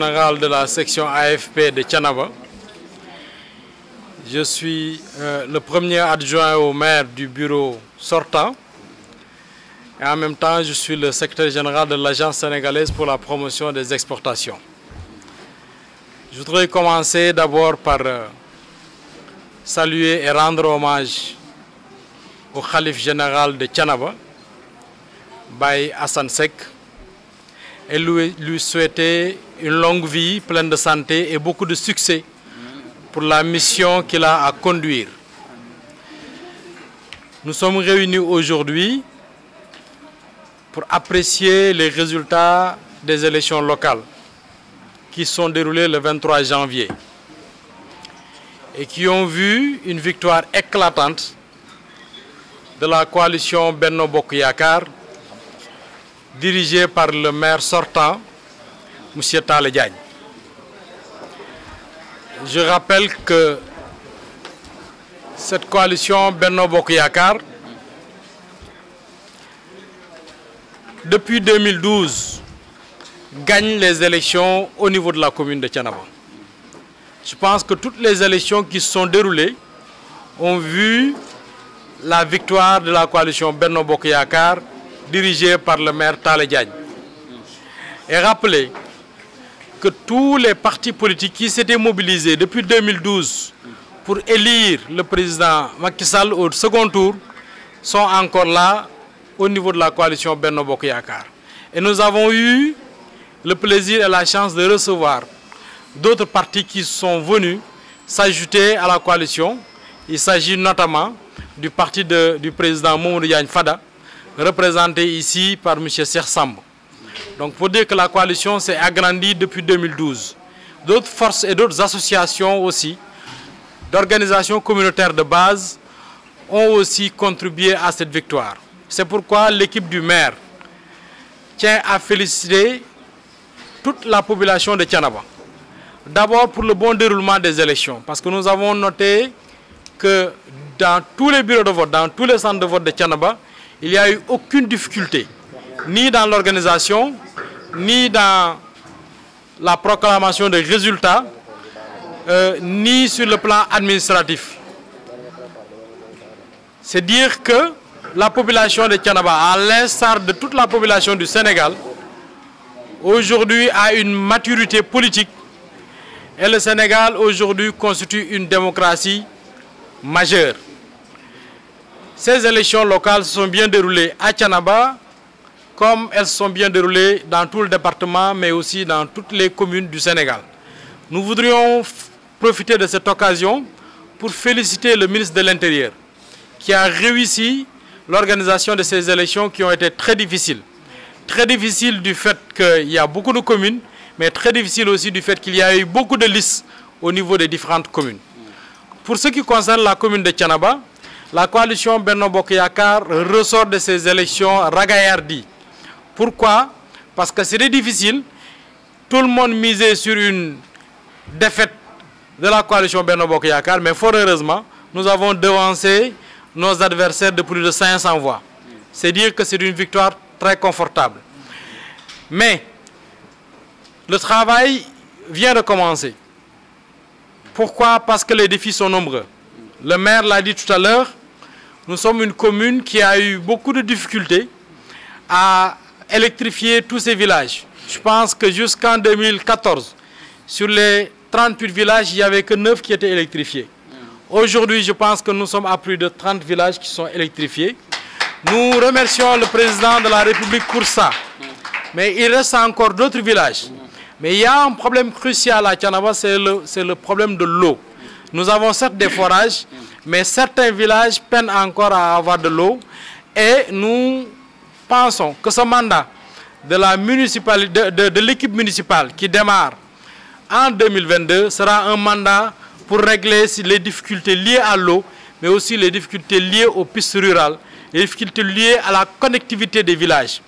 général de la section AFP de Thiénaba. Je suis le premier adjoint au maire du bureau sortant. Et en même temps, je suis le secrétaire général de l'Agence sénégalaise pour la promotion des exportations. Je voudrais commencer d'abord par saluer et rendre hommage au Khalife général de Thiénaba, Baye Assane Seck, et lui souhaiter une longue vie pleine de santé et beaucoup de succès pour la mission qu'il a à conduire. Nous sommes réunis aujourd'hui pour apprécier les résultats des élections locales qui sont déroulées le 23 janvier et qui ont vu une victoire éclatante de la coalition Benno Bokk Yakaar dirigée par le maire sortant, M. Talla Diagne. Je rappelle que cette coalition Benno Bokk Yakaar, depuis 2012, gagne les élections au niveau de la commune de Thiénaba. Je pense que toutes les élections qui se sont déroulées ont vu la victoire de la coalition Benno Bokk Yakaar dirigée par le maire Talla Diagne. Et rappelez que tous les partis politiques qui s'étaient mobilisés depuis 2012 pour élire le président Macky Sall au second tour sont encore là au niveau de la coalition Benno Bokk Yakaar. Et nous avons eu le plaisir et la chance de recevoir d'autres partis qui sont venus s'ajouter à la coalition. Il s'agit notamment du parti du président Mamadou Diagne Fada, représenté ici par M. Cheikh Samb. Donc pour dire que la coalition s'est agrandie depuis 2012. D'autres forces et d'autres associations aussi, d'organisations communautaires de base, ont aussi contribué à cette victoire. C'est pourquoi l'équipe du maire tient à féliciter toute la population de Thiénaba. D'abord pour le bon déroulement des élections, parce que nous avons noté que dans tous les bureaux de vote, dans tous les centres de vote de Thiénaba, il n'y a eu aucune difficulté, ni dans l'organisation, ni dans la proclamation des résultats, ni sur le plan administratif. C'est dire que la population de Thiénaba, à l'instar de toute la population du Sénégal, aujourd'hui a une maturité politique et le Sénégal aujourd'hui constitue une démocratie majeure. Ces élections locales se sont bien déroulées à Thiénaba comme elles se sont bien déroulées dans tout le département mais aussi dans toutes les communes du Sénégal. Nous voudrions profiter de cette occasion pour féliciter le ministre de l'Intérieur qui a réussi l'organisation de ces élections qui ont été très difficiles. Très difficiles du fait qu'il y a beaucoup de communes, mais très difficiles aussi du fait qu'il y a eu beaucoup de listes au niveau des différentes communes. Pour ce qui concerne la commune de Thiénaba, la coalition Benno Bokk Yakaar ressort de ces élections ragaillardie. Pourquoi? Parce que c'était difficile. Tout le monde misait sur une défaite de la coalition Benno Bokk Yakaar, mais fort heureusement, nous avons devancé nos adversaires de plus de 500 voix. C'est dire que c'est une victoire très confortable. Mais le travail vient de commencer. Pourquoi? Parce que les défis sont nombreux. Le maire l'a dit tout à l'heure, nous sommes une commune qui a eu beaucoup de difficultés à électrifier tous ces villages. Je pense que jusqu'en 2014, sur les 38 villages, il n'y avait que 9 qui étaient électrifiés. Aujourd'hui, je pense que nous sommes à plus de 30 villages qui sont électrifiés. Nous remercions le président de la République pour ça. Mais il reste encore d'autres villages. Mais il y a un problème crucial à Thiénaba, c'est le problème de l'eau. Nous avons certes des forages, mais certains villages peinent encore à avoir de l'eau. Et nous pensons que ce mandat de l'équipe municipale qui démarre en 2022 sera un mandat pour régler les difficultés liées à l'eau, mais aussi les difficultés liées aux pistes rurales, les difficultés liées à la connectivité des villages.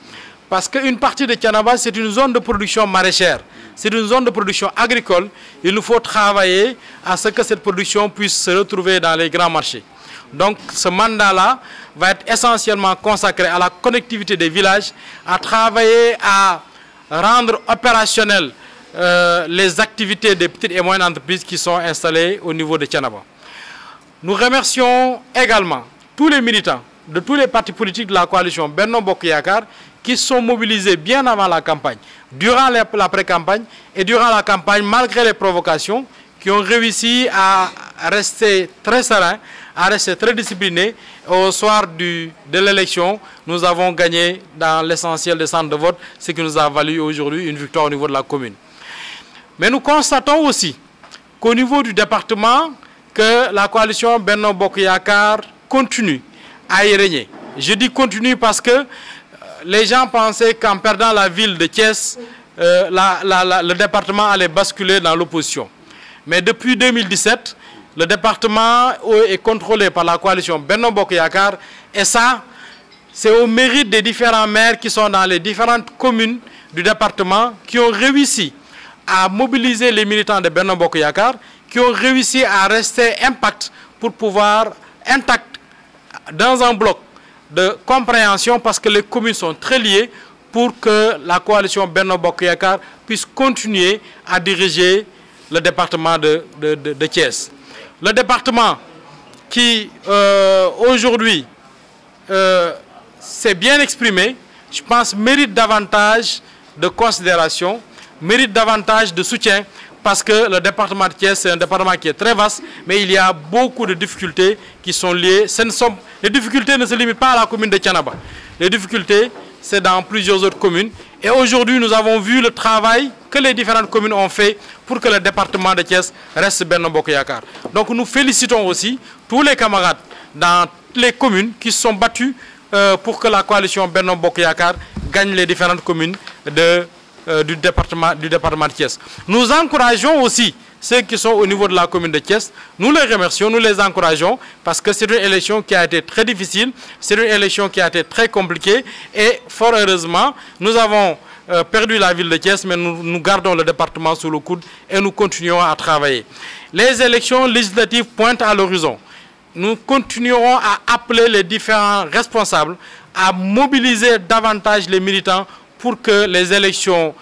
Parce qu'une partie de Thiénaba, c'est une zone de production maraîchère, c'est une zone de production agricole. Il nous faut travailler à ce que cette production puisse se retrouver dans les grands marchés. Donc ce mandat-là va être essentiellement consacré à la connectivité des villages, à travailler à rendre opérationnel les activités des petites et moyennes entreprises qui sont installées au niveau de Thiénaba. Nous remercions également tous les militants de tous les partis politiques de la coalition Benno Bokk Yakaar qui sont mobilisés bien avant la campagne, durant la pré-campagne et durant la campagne, malgré les provocations, qui ont réussi à rester très sereins, à rester très disciplinés. Au soir de l'élection, nous avons gagné dans l'essentiel des centres de vote, ce qui nous a valu aujourd'hui une victoire au niveau de la commune. Mais nous constatons aussi qu'au niveau du département, que la coalition Benno Bokk Yakaar continue à y régner. Je dis continue parce que les gens pensaient qu'en perdant la ville de Thiès, le département allait basculer dans l'opposition. Mais depuis 2017, le département est contrôlé par la coalition Benno Bokk Yakaar et ça, c'est au mérite des différents maires qui sont dans les différentes communes du département qui ont réussi à mobiliser les militants de Benno Bokk Yakaar, qui ont réussi à rester intacts pour pouvoir intacts dans un bloc de compréhension parce que les communes sont très liées pour que la coalition Benno Bokk Yakaar puisse continuer à diriger le département de Thiès. Le département qui aujourd'hui s'est bien exprimé, je pense, mérite davantage de considération, mérite davantage de soutien parce que le département de Thiès, c'est un département qui est très vaste, mais il y a beaucoup de difficultés qui sont liées. Les difficultés ne se limitent pas à la commune de Thiénaba. Les difficultés, c'est dans plusieurs autres communes. Et aujourd'hui, nous avons vu le travail que les différentes communes ont fait pour que le département de Thiès reste Benno Bokk Yakaar. Donc nous félicitons aussi tous les camarades dans les communes qui se sont battus pour que la coalition Benno Bokk Yakaar gagne les différentes communes du département de Thiès. Nous encourageons aussi ceux qui sont au niveau de la commune de Thiès. Nous les remercions, nous les encourageons parce que c'est une élection qui a été très difficile, c'est une élection qui a été très compliquée et fort heureusement, nous avons perdu la ville de Thiès, mais nous gardons le département sous le coude et nous continuons à travailler. Les élections législatives pointent à l'horizon. Nous continuerons à appeler les différents responsables à mobiliser davantage les militants pour que les élections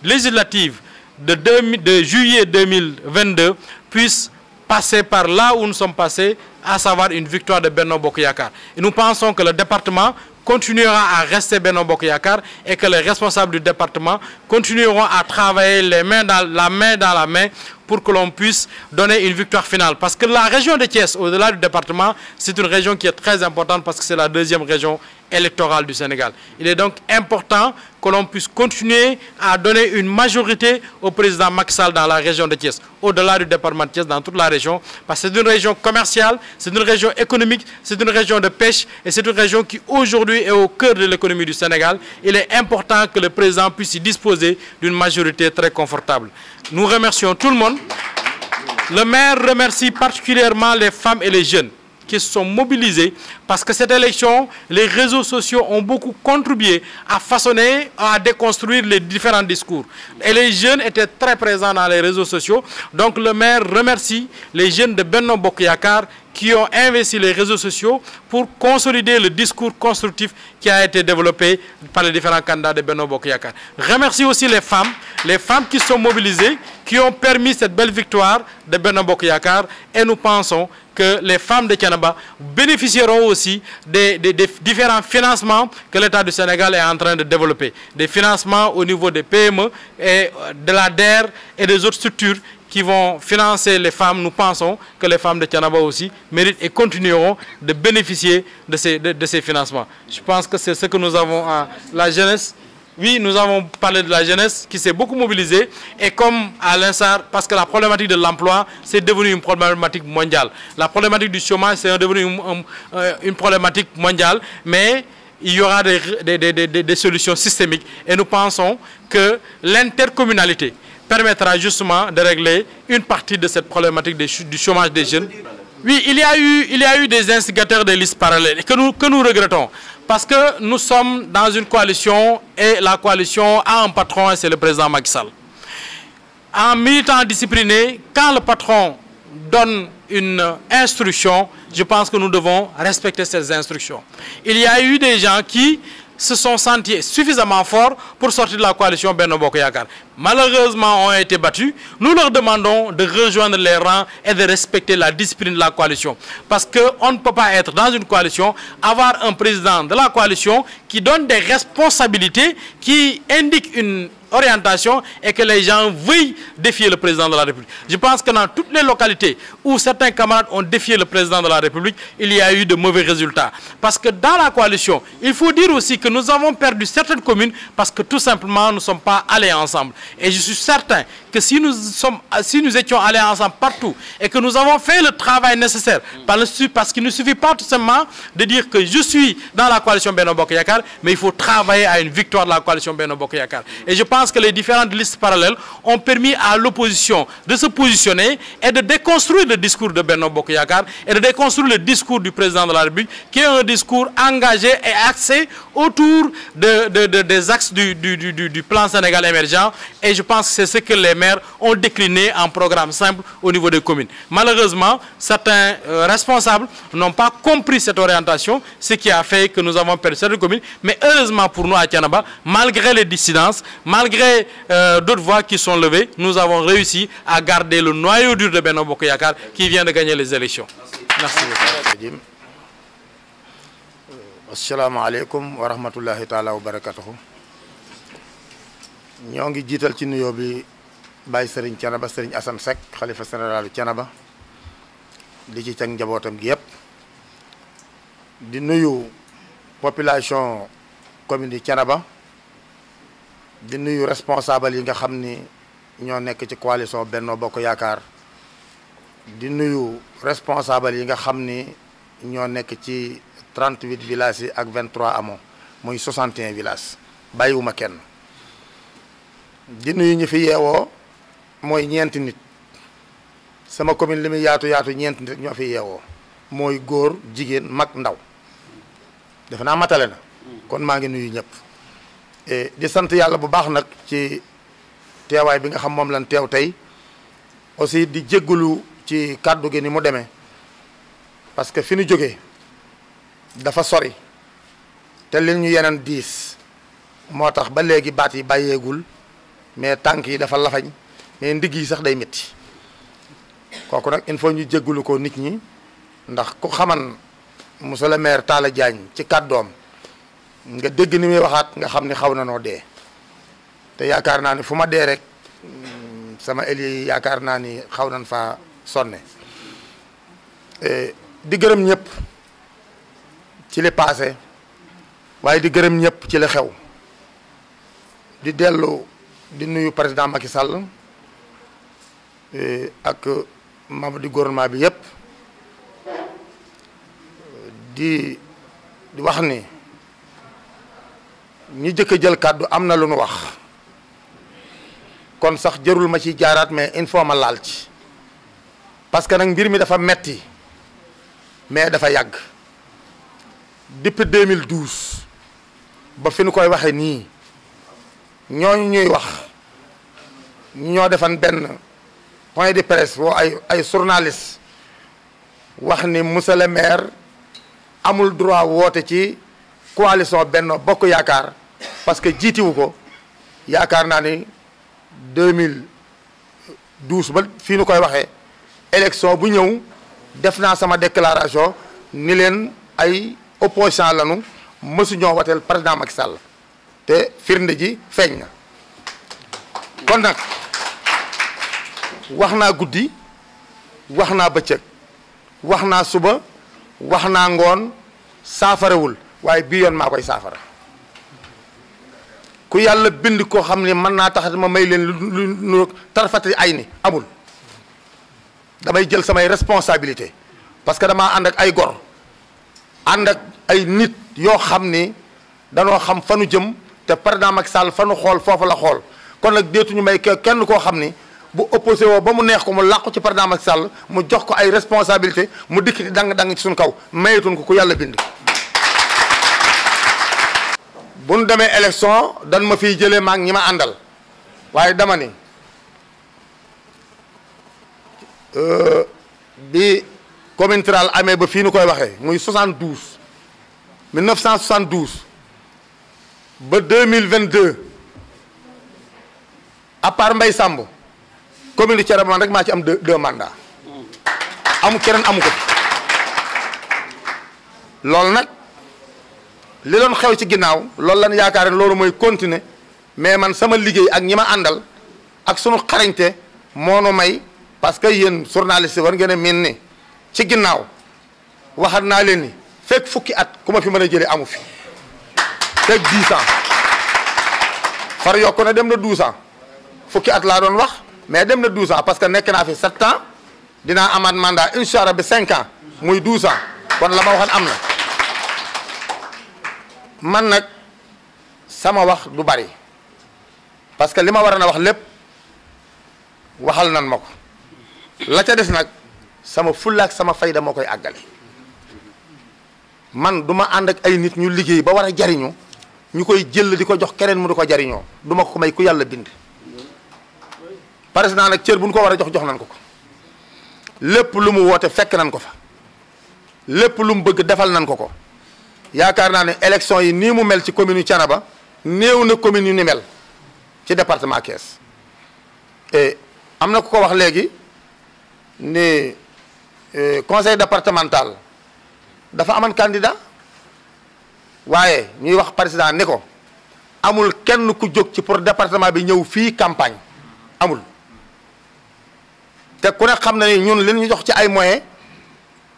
législatives de juillet 2022 puissent passer par là où nous sommes passés, à savoir une victoire de Benno Bokk Yakaar. Et nous pensons que le département continuera à rester Benno Bokk Yakaar et que les responsables du département continueront à travailler les mains dans la main pour que l'on puisse donner une victoire finale. Parce que la région de Thiès, au-delà du département, c'est une région qui est très importante parce que c'est la deuxième région électorale du Sénégal. Il est donc important que l'on puisse continuer à donner une majorité au président Macky Sall dans la région de Thiès, au-delà du département de Thiès, dans toute la région, parce que c'est une région commerciale, c'est une région économique, c'est une région de pêche et c'est une région qui aujourd'hui est au cœur de l'économie du Sénégal. Il est important que le président puisse y disposer d'une majorité très confortable. Nous remercions tout le monde. Le maire remercie particulièrement les femmes et les jeunes qui se sont mobilisés parce que cette élection, les réseaux sociaux ont beaucoup contribué à façonner, à déconstruire les différents discours. Et les jeunes étaient très présents dans les réseaux sociaux. Donc le maire remercie les jeunes de Benno Bokk Yakaar qui ont investi les réseaux sociaux pour consolider le discours constructif qui a été développé par les différents candidats de Benno Bokk Yakaar. Remercie aussi les femmes qui sont mobilisées, qui ont permis cette belle victoire de Benno Bokk Yakaar. Et nous pensons que les femmes de Thiénaba bénéficieront aussi des différents financements que l'État du Sénégal est en train de développer. Des financements au niveau des PME et de la DER et des autres structures qui vont financer les femmes. Nous pensons que les femmes de Thiénaba aussi méritent et continueront de bénéficier de ces financements. Je pense que c'est ce que nous avons à la jeunesse. Oui, nous avons parlé de la jeunesse qui s'est beaucoup mobilisée et comme à l'instar, parce que la problématique de l'emploi, c'est devenu une problématique mondiale. La problématique du chômage, c'est devenu une problématique mondiale, mais il y aura des solutions systémiques et nous pensons que l'intercommunalité permettra justement de régler une partie de cette problématique du chômage des jeunes. Oui, il y a eu des instigateurs de listes parallèles que nous regrettons. Parce que nous sommes dans une coalition et la coalition a un patron et c'est le président Macky Sall. En militant discipliné, quand le patron donne une instruction, je pense que nous devons respecter ces instructions. Il y a eu des gens qui se sont sentis suffisamment forts pour sortir de la coalition Benno Bokk Yakaar. Malheureusement, ont été battus. Nous leur demandons de rejoindre les rangs et de respecter la discipline de la coalition. Parce qu'on ne peut pas être dans une coalition, avoir un président de la coalition qui donne des responsabilités, qui indique une orientation et que les gens veuillent défier le président de la République. Je pense que dans toutes les localités où certains camarades ont défié le président de la République, il y a eu de mauvais résultats. Parce que dans la coalition, il faut dire aussi que nous avons perdu certaines communes parce que tout simplement nous ne sommes pas allés ensemble. Et je suis certain que si nous étions allés ensemble partout et que nous avons fait le travail nécessaire, parce qu'il ne suffit pas tout simplement de dire que je suis dans la coalition Benno Bokk Yakaar, mais il faut travailler à une victoire de la coalition Benno Bokk Yakaar. Et je pense que les différentes listes parallèles ont permis à l'opposition de se positionner et de déconstruire le discours de Benno Bokk Yakaar et de déconstruire le discours du président de la République, qui est un discours engagé et axé autour des axes du plan Sénégal émergent. Et je pense que c'est ce que les maires ont décliné en programme simple au niveau des communes. Malheureusement, certains responsables n'ont pas compris cette orientation, ce qui a fait que nous avons perdu certaines communes. Mais heureusement pour nous à Thiénaba, malgré les dissidences, malgré d'autres voix qui sont levées, nous avons réussi à garder le noyau dur de Benno Bokk Yakaar qui vient de gagner les élections. Merci beaucoup. Assalamu alaikum wa rahmatullahi ta'ala wa barakatuhu. Ñoo ngi jiital ci nuyoo bi Baye Serigne Thiénaba Serigne Assane Seck xalifa général Thiénaba di ci teg njabootam gi yépp di nuyu population commune di Thiénaba di nuyu responsable yi nga xam ni ñoo nekk ci coalition Benno Bokk Yakaar di nuyu responsable yi nga xam ni ñoo nekk ci 38 villages yi ak 23 hameaux muy 61 villages bàyyiwuma kenn di nuyu ñi fi yeewoo mooy ñeenti nit sama commune li muy yaatu yaatu ñeenti nit ñoo fi yeewoo mooy góor jigéen mag ndaw defe naa matale na kon maa ngi nuyu ñëpp di sant yàlla bu baax nag ci teewaay bi nga xam moom lan teew tey aussi di jéggulu ci kàddu gi ni mu demee parce que fi ñu jógee dafa sori te li ñu yeneen diis moo tax ba léegi baat yi bàyyeegul mais tànk yi dafa lafañ mais ndigg yi sax day métti kooku nag il faut ñu jéggulu ko nit ñi ndax ku xaman monsieur le maire Talla Diagne ci kàddoom nga dégg ni muy waxaat nga xam ni xaw na noo dee te yaakaar naa ni fu ma dee rek sama éli yi yaakaar naa ni xaw nañ fa sonne di gërëm ñëpp ci li passé waaye di gërëm ñëpp ci li xew di dellu di nuyu président Macky Sall ak membre du gouvernement bi yëpp di wax ni ñi jëkk a jël kàddu am na lu nu wax kon sax jërul ma ci jaaraat mais il faut ma laal ci parce que nag mbir mi dafa metti mais dafa yàgg depuis 2012 ba fi nu koy waxee nii ñooñu ñuy wax ñoo defan benn point de presse woo ay journaliste wax ni monsieur le maire amul droit woote ci coalition Benno Bokk Yakaar parce que jiitiwu ko yaakaar naa ni 2012 ba fii nu koy waxee élection bu ñëw def naa sama déclaration ni leen ay opposition lanu mësu ñoo wateel président Macky Sall te firnde ji feeñ na kon nag wax naa guddi wax naa bëccëg wax naa suba wax naa ngoon saafarawul waaye bii yoon maa koy saafara ku yàlla bind koo xam ne mën naa tax ma may leen lu tarfati ay ni amul damay jël samay responsabilité parce que damaa ànd ak ay gor ànd ak ay nit yoo xam ni danoo xam fanu jëm te président Macky Sall fanu xool foofu la xool kon nag deetuñu may kenn koo xam ni bu opposé woo ba mu neex ko mu làqu ci président Macky Sall mu jox ko ay responsabilité mu dikk dang ci suñu kaw mayetuñ ko ku yàlla bind bu nu demee élection dan ma fiy jëlee maag ñi ma àndal waaye dama ni bi commune rurale amee ba fii nu koy waxee muy 1972 ba 2022 à part Mbaye Samb commune de Thiénaba man rek maa ci am deux mandats amu keneen amu ko loolu nag li doon xew ci ginnaaw loolu lan yaakaar ne loolu mooy continuer mais man sama liggéey ak ñi ma àndal ak sunu xarañte moo nu may parce que yéen journaliste war ngeen a miin ni ci ginnaaw waxat naa leen ni fekk fukki at ku ma fi mën a jëlee amu fi fekk 10 ans far yokk na dem na 12 ans fukki at laa doon wax mais dem na 12 ans parce que nekk naa fi 7 ans dinaa amaat mandat incha allah ba 5 ans muy 12 ans kon la ma waxoon am na man nag sama wax du bari parce que li ma war a wax lépp waxal nan ma ko la ca des nag sama fulla ak sama fayda moo koy àggale man du ma ànd ak ay nit ñu liggéey ba war a jariñu ñu koy jël di ko jox keneen mu di ko jariñoo du ma ko may ku yàlla bind président nag cër bu ñu ko war a jox jox nan ko ko lépp lu mu woote fekk nan ko fa lépp lu mu bëgg defal nan ko ko yaakaar naa ne élection yi nii mu mel ci commune yu Thiénaba néew na commune yu ni mel ci département Thiès et am na ku ko wax léegi ni conseil départemental dafa amoon candidat waaye ñuy wax président ni ko amul kenn ku jóg ci pour département bi ñëw fii campagne amul te ku ne xam na ni ñun li ñu jox ci ay moyens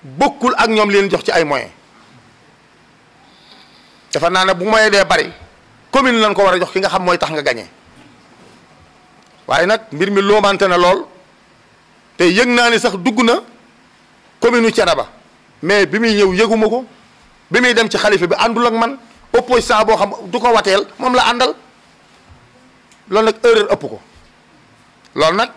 bokkul ak ñoom li ñu jox ci ay moyens dafa naa ne bu moyen dee bari commune lañ ko war a jox ki nga xam mooy tax nga gagné waaye nag mbir mi loomante na lool te yëg naa ni sax dugg na commune u Thiénaba mais bi muy ñëw yëguma ko bi muy dem ci xalifa bi àndul ak man opposition boo xam du ko wateel moom la àndal loolu nag erreur ëpp ko loolu nag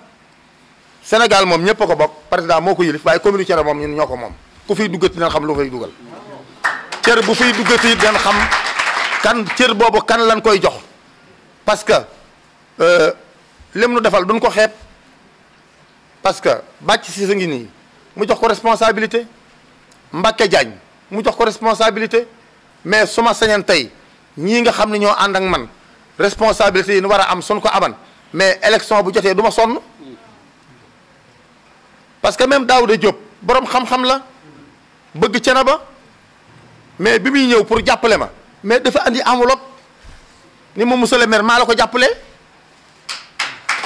Sénégal moom ñëpp a ko bokk président moo ko yilif waaye commune u Thiénaba moom ñun ñoo ko moom ku fiy duggati dina xam lu fay dugal cër bu fiy duggati dina xam kan cër boobu kan lañ koy jox parce que lim nu defal duñ ko xeeb parce que bàcc si sa ngi nii mu jox ko responsabilité Mbacké Diagne mu jox ko responsabilité mais su ma sañan tey ñii nga xam ne ñoo ànd ak man responsabilité yi nu war a am suñ ko aman mais élection bu jotee du ma sonn parce que même Daouda Diop borom xam-xam la bëgg Thiénaba mais bi muy ñëw pour jàppale ma mais dafa andi enveloppe ni ma monsieur le maire maa la ko jàppale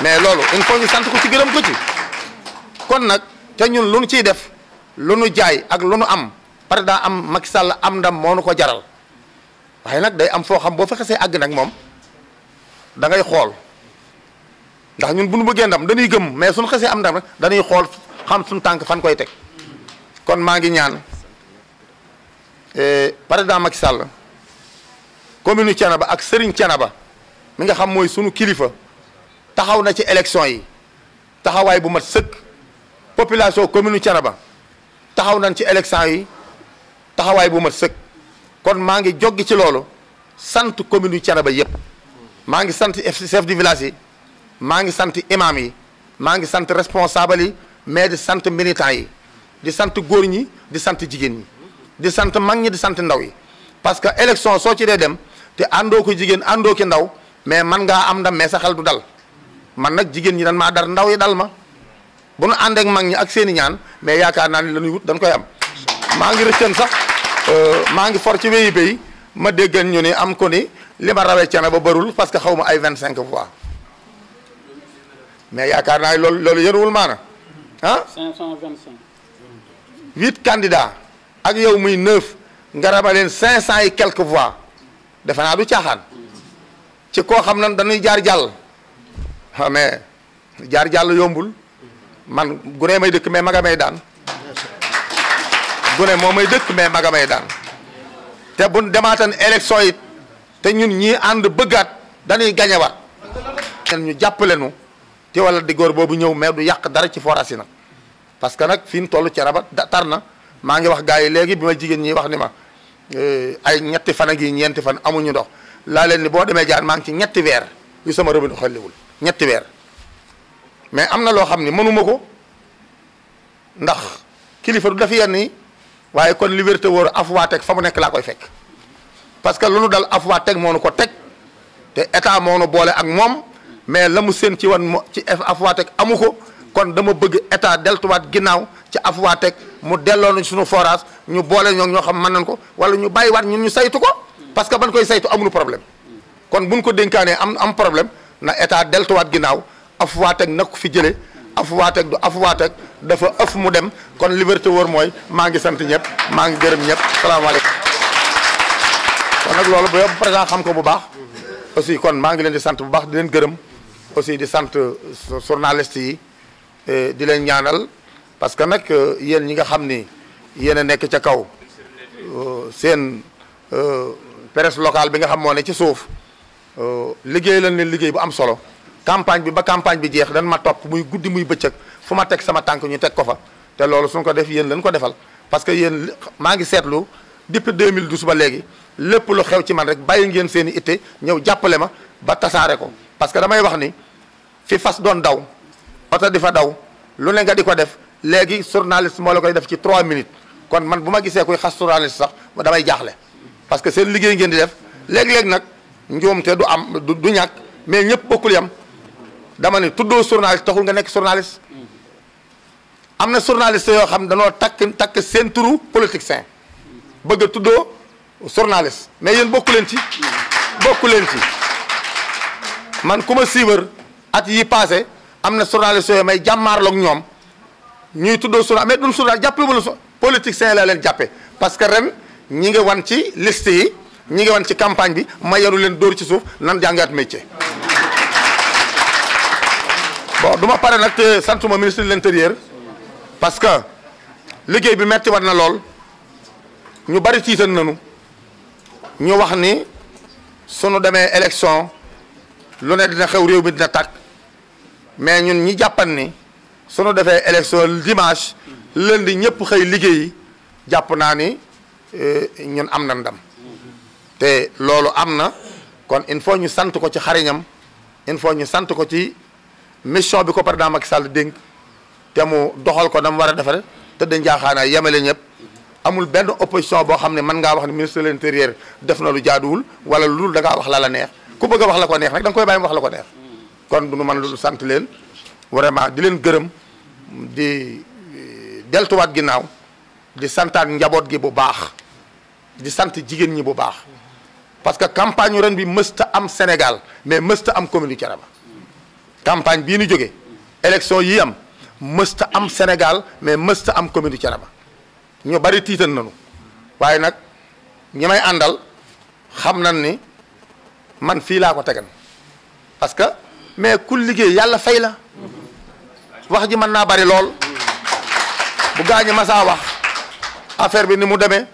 mais loolu il faut ñu sant ko ci gërëm ko ci kon nag te ñun lu nu ciy def lu nu jaay ak lu nu am président am Macky Sall am ndam moo nu ko jaral waaye nag day am foo xam boo fa xasee àgg nag moom da ngay xool ndax ñun bu nu bëggee ndam dañuy gëm mais suñu xasee am ndam rek dañuy xool xam suñu tànk fan koy teg kon maa ngi ñaan président Macky Sall commune Thiénaba ak Serigne Thiénaba mi nga xam mooy sunu kilifa taxaw na ci élection yi taxawaay bu mat sëkk population commune Thiénaba taxaw nañ ci élection yi taxawaay bu mat sëkk kon maa ngi joggi ci loolu sant commune Thiénaba yépp maa ngi sant chef du village yi maa ngi sant imam yi maa ngi sant responsable yi mais di sant militants yi di sant góor ñi di sant jigéen ñi di sant mag ñi di sant ndaw yi parce que élection soo ci dee dem te àndoo ko jigéen àndoo ki ndaw mais man ngaa am ndam mais sa xel du dal man nag jigéen ñi dan maa dar ndaw yi dal ma bu nu ànd ak mag ñi ak seeni ñaan mais yaakaar naa ni la ñuy wut dañ koy am maa ngi rëccën sax maa ngi for ci wéyi béy ma déggan ñu ni am ko ni li ma rawee Thiénaba barul parce que xaw ma ay 25 voix mais yaakaar naa loolu yëruwul maana ah 525 8 candidats ak yow muy 9 nga raba leen 500 et quelques voix defe naa du caaxaan ci koo xam nan dañuy jaar jàll mais jaar jàll yombul man gune may dëkk mais maga may daan gune moo may dëkk mais maga may daan te bu demaatan élection yi te ñun ñii ànd bëggaat dañuy gañewaat ñu jàppale nu te wala di góor boobu ñëw mais du yàq dara ci forage yi nag parce que nag fi mu toll Thiénaba tar na maa ngi wax gars yi léegi bi ma jigéen ñi wax ni ma ay ñetti fan ak yi ñeenti fan amuñu ndox laa leen ni boo demee jaar maa ngi ci ñetti weer yu sama robinet xolliwul ñetti weer mais am na loo xam ni mënuma ko ndax kilifa du dafa yenn yi waaye kon liberté wóor afuwaa teg fa mu nekk laa koy fekk parce que lu nu dal afuwaa teg moo nu ko teg te état moo nu boole ak moom mais la mu seen ci wan ci Afouatek amu ko kon dama bëgg état deltuwaat ginnaaw ci Afouatek mu delloo nañ suñu forage ñu boole ñoo xam mën nañ ko wala ñu bàyyiwaat ñun ñu saytu ko parce que ban koy saytu amuñu problème kon buñ ko dénkaanee am problème na état deltuwaat ginnaaw Afouatek nag ko fi jëlee Afouatek du Afouatek dafa ëff mu dem kon liberté wóor mooy maa ngi sant ñëpp maa ngi gërëm ñëpp salaamaaleykum kon nag loolu bu yóbbu président xam ko bu baax aussi kon maa ngi leen di sant bu baax di leen gërëm aussi di sant journaliste yi di leen ñaanal parce que nag yéen ñi nga xam ni yéen a nekk ca kaw seen presse locale bi nga xam moo ne ci suuf liggéey lañ leen liggéey bu am solo campagne bi ba campagne bi jeex dañ ma topp muy guddi muy bëccëg fu ma teg sama tànk ñu teg ko fa te loolu suñ ko def yéen lañ ko defal parce que yéen maa ngi seetlu depuis 2012 ba léegi lépp lu xew ci man rek bàyyi ngeen seen i itte ñëw jàppale ma ba tasaare ko parce que damay wax ni fi fas doon daw oto di fa daw lu ne nga di ko def léegi journaliste moo la koy def ci 3 minutes kon man bu ma gisee kuy xas journaliste sax damay jaaxle parce que seen liggéey ngeen di def léeg-léeg nag njuumte du am du ñàkk mais ñëpp bokkul yam dama ne tuddoo journaliste taxul nga nekk journaliste am na journaliste yoo xam danoo takk seen turu politicien bëgg a tuddoo journaliste mais yéen bokku leen ci man ku ma siiwar at yi passé am na journaliste yooyu may jàmmaarloog ñoom ñuy tuddoo journal mais duñ journal jàppale ma la politicien la leen jàppe parce que ren ñi ngi wan ci liste yi ñi ngi wan ci campagne bi ma yaru leen dóor ci suuf nan jàngaat métier bon du ma pare nag te santuma ministre de l'intérieur parce que liggéey bi metti war na lool ñu bari tiitan nañu ñu wax ni sunu demee élection lu ne dina xew réew mi dina tàkk mais ñun ñi jàppan ni sunu defee élection dimanche lundi ñëpp xëy liggéeyi jàpp naa ni ñun am na ndam te loolu am na kon il faut ñu sant ko ci xariñam il faut ñu sant ko ci mission bi ko président Macky Sall dénk te mu doxal ko dama war a defare te dañ jaaxaanaay yemale ñëpp amul benn opposition boo xam ne mën ngaa wax ne ministre de l'intérieur def na lu jaaduwul wala lu dul da ngaa wax la neex ku bëgg a wax la ko neex nag da nga koy bàyyi mu wax la ko neex kon du nu mën lu sant leen vraiment di leen gërëm di deltuwaat ginnaaw di santaat njaboot gi bu baax di sant jigéen ñi bu baax parce que campagne ren bi mësta am Sénégal mais mësta am commune Thiénaba campagne bii nu jógee élection yi am mësta am Sénégal mais mësta am commune Thiénaba ñu bari tiitan nañu waaye nag ñi may àndal xam nañ ni man fii laa ko tegan parce que mais ku liggéey yàlla fay la wax ji mën naa bari lool bu gaañi masaa wax affaire bi ni mu demee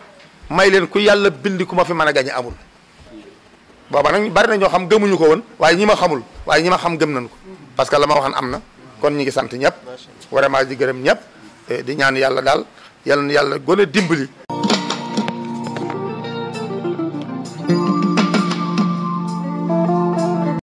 may leen ku yàlla bindi ku ma fi mën a gañe amul booba nag bari na ñoo xam gëmuñu ko woon waaye ñi ma xamul waaye ñi ma xam gëm nañ ko parce que la ma waxoon am na kon ñi ngi sant ñëpp vraiment di gërëm ñëpp di ñaan yàlla daal yàlla na yàlla gën a dimbali